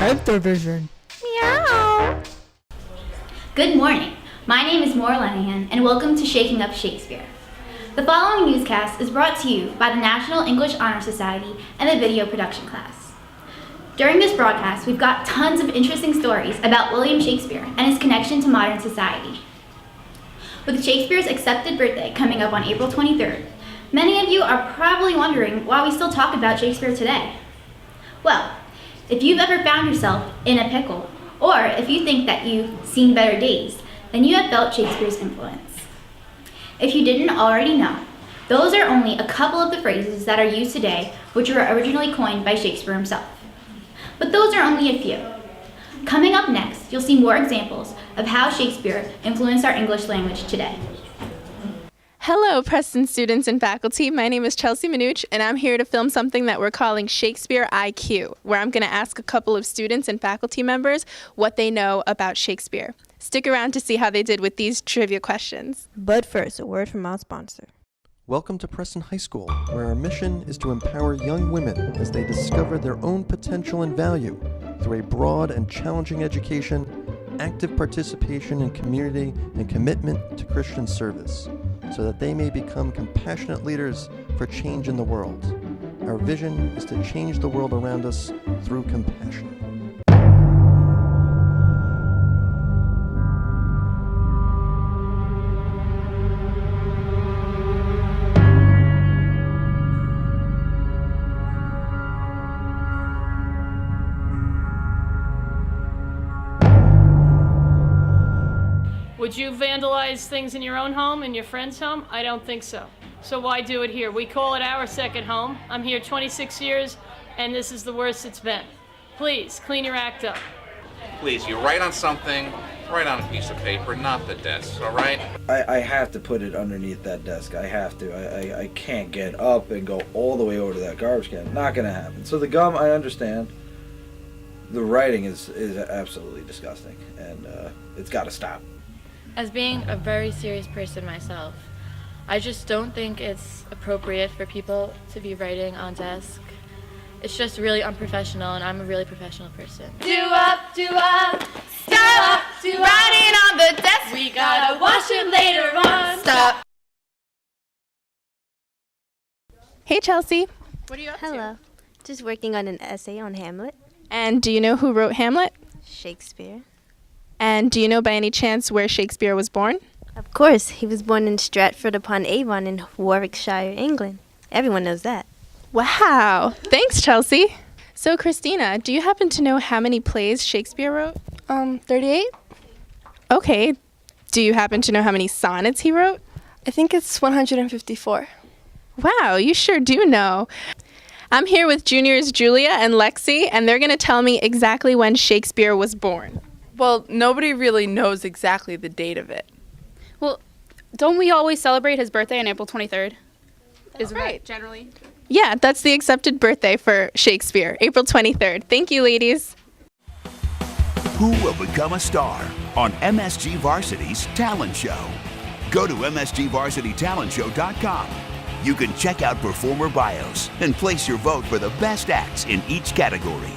have the vision. Meow. Good morning. My name is Maura Lenihan, and welcome to Shaking Up Shakespeare. The following newscast is brought to you by the National English Honor Society and the video production class. During this broadcast, we've got tons of interesting stories about William Shakespeare and his connection to modern society. With Shakespeare's accepted birthday coming up on April 23rd, many of you are probably wondering why we still talk about Shakespeare today. Well, if you've ever found yourself in a pickle, or if you think that you've seen better days, then you have felt Shakespeare's influence. If you didn't already know, those are only a couple of the phrases that are used today which were originally coined by Shakespeare himself. But those are only a few. Coming up next, you'll see more examples of how Shakespeare influenced our English language today. Hello, Preston students and faculty. My name is Chelsea Minuch, and I'm here to film something that we're calling Shakespeare IQ, where I'm going to ask a couple of students and faculty members what they know about Shakespeare. Stick around to see how they did with these trivia questions. But first, a word from our sponsor. Welcome to Preston High School, where our mission is to empower young women as they discover their own potential and value through a broad and challenging education, active participation in community, and commitment to Christian service, so that they may become compassionate leaders for change in the world. Our vision is to change the world around us through compassion. Would you vandalize things in your own home, in your friend's home? I don't think so. So why do it here? We call it our second home. I'm here 26 years, and this is the worst it's been. Please, clean your act up. Please, you write on something, write on a piece of paper, not the desk, all right? I have to put it underneath that desk. I have to. I can't get up and go all the way over to that garbage can. Not going to happen. So the gum, I understand. The writing is absolutely disgusting, and it's got to stop. As being a very serious person myself, I just don't think it's appropriate for people to be writing on desk. It's just really unprofessional, and I'm a really professional person. Do up, stop, writing on the desk. We gotta wash it later on. Stop. Hey, Chelsea. What are you up to? Hello. Just working on an essay on Hamlet. And do you know who wrote Hamlet? Shakespeare. And do you know by any chance where Shakespeare was born? Of course, he was born in Stratford-upon-Avon in Warwickshire, England. Everyone knows that. Wow. Thanks, Chelsea. So, Christina, do you happen to know how many plays Shakespeare wrote? 38? Okay. Do you happen to know how many sonnets he wrote? I think it's 154. Wow, you sure do know. I'm here with juniors Julia and Lexi, and they're going to tell me exactly when Shakespeare was born. Well, nobody really knows exactly the date of it. Well, don't we always celebrate his birthday on April 23rd? That's right. Generally? Yeah, that's the accepted birthday for Shakespeare, April 23rd. Thank you, ladies. Who will become a star on MSG Varsity's Talent Show? Go to msgvarsitytalentshow.com. You can check out performer bios and place your vote for the best acts in each category.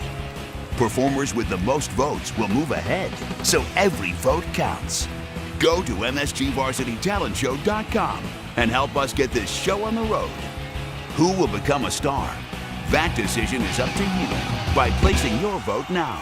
Performers with the most votes will move ahead, so every vote counts. Go to msgvarsitytalentshow.com and help us get this show on the road. Who will become a star? That decision is up to you by placing your vote now.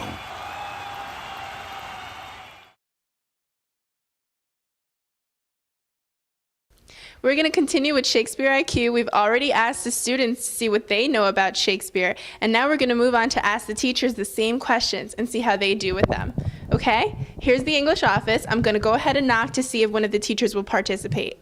We're going to continue with Shakespeare IQ. We've already asked the students to see what they know about Shakespeare, and now we're going to move on to ask the teachers the same questions and see how they do with them. Okay? Here's the English office. I'm going to go ahead and knock to see if one of the teachers will participate.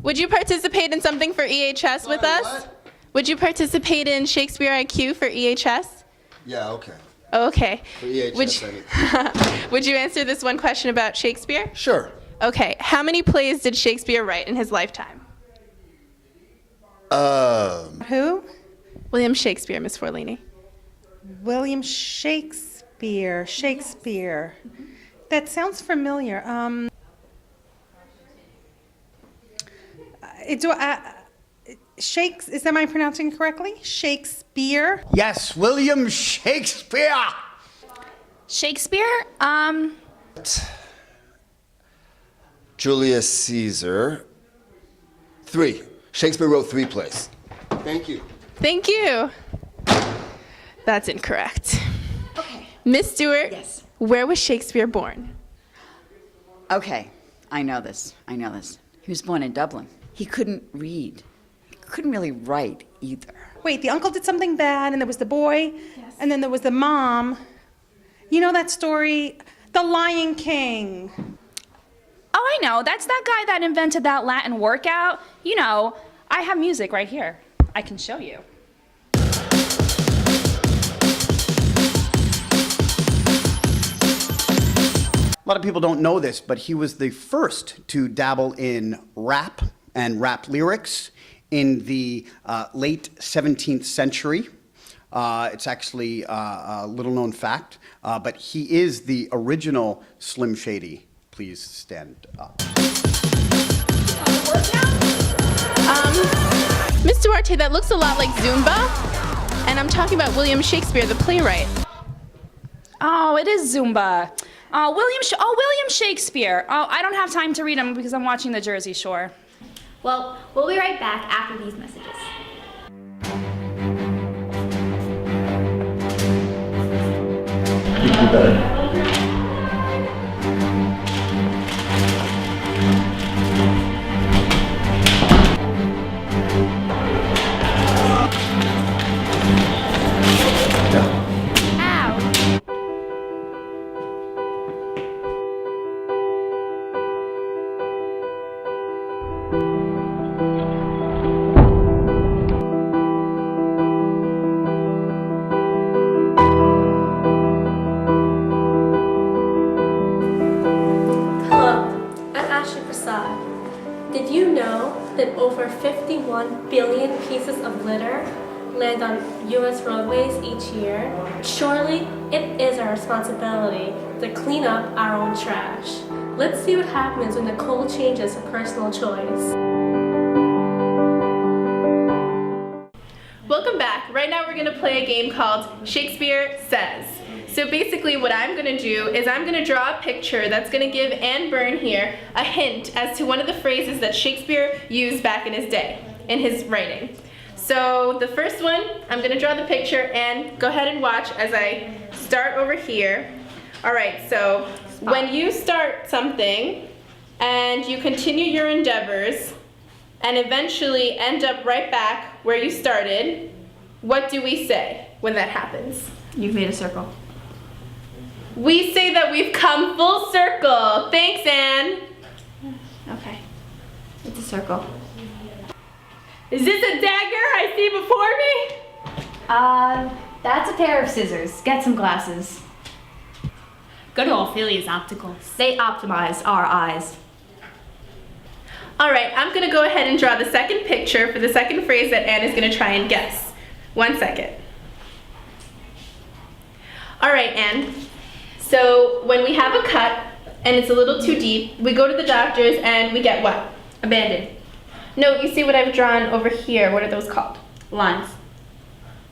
Would you participate in something for EHS with us? What? Would you participate in Shakespeare IQ for EHS? Yeah, okay. Okay. For EHS, would you answer this one question about Shakespeare? Sure. Okay. How many plays did Shakespeare write in his lifetime? Who? William Shakespeare, Miss Forlini. William Shakespeare. Shakespeare. That sounds familiar. Is am I pronouncing it correctly? Shakespeare? Yes, William Shakespeare. Shakespeare? Julius Caesar. 3. Shakespeare wrote 3 plays. Thank you. Thank you. That's incorrect. Okay. Miss Stewart, Yes. where was Shakespeare born? Okay, I know this. He was born in Dublin. He couldn't read. He couldn't really write either. Wait, the uncle did something bad, and there was the boy, and then there was the mom. You know that story, The Lion King. Oh, I know. That's that guy that invented that Latin workout. You know, I have music right here. I can show you. A lot of people don't know this, but he was the first to dabble in rap and rap lyrics in the late 17th century. It's actually a little known fact, but he is the original Slim Shady. Please stand up. Miss Duarte, that looks a lot like Zumba. And I'm talking about William Shakespeare, the playwright. Oh, it is Zumba. William Shakespeare. Oh, I don't have time to read them because I'm watching the Jersey Shore. Well, we'll be right back after these messages. Did you know that over 51 billion pieces of litter land on U.S. roadways each year? Surely it is our responsibility to clean up our own trash. Let's see what happens when the code changes to personal choice. Welcome back. Right now we're going to play a game called Shakespeare Says. So basically what I'm going to do is I'm going to draw a picture that's going to give Ann Byrne here a hint as to one of the phrases that Shakespeare used back in his day, in his writing. So the first one, I'm going to draw the picture, and go ahead and watch as I start over here. Alright, so when you start something and you continue your endeavors and eventually end up right back where you started, what do we say when that happens? You've made a circle. We say that we've come full circle. Thanks, Anne. Okay. It's a circle. Is this a dagger I see before me? That's a pair of scissors. Get some glasses. Go to Ophelia's Opticals. They optimize our eyes. Alright, I'm going to go ahead and draw the second picture for the second phrase that Anne is going to try and guess. 1 second. Alright, Anne. So when we have a cut and it's a little too deep, we go to the doctors and we get what? A Band-Aid. No, you see what I've drawn over here. What are those called? Lines.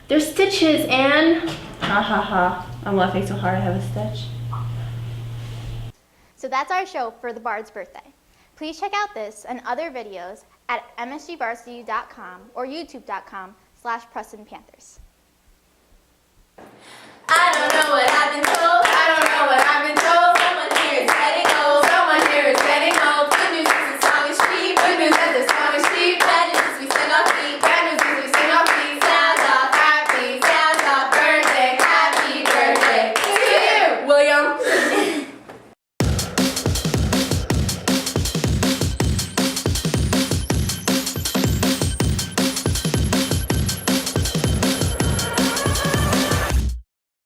They're stitches, Anne. Ha ha ha. I'm laughing so hard I have a stitch. So that's our show for the Bard's birthday. Please check out this and other videos at msgvarsity.com or youtube.com/PrestonPanthers.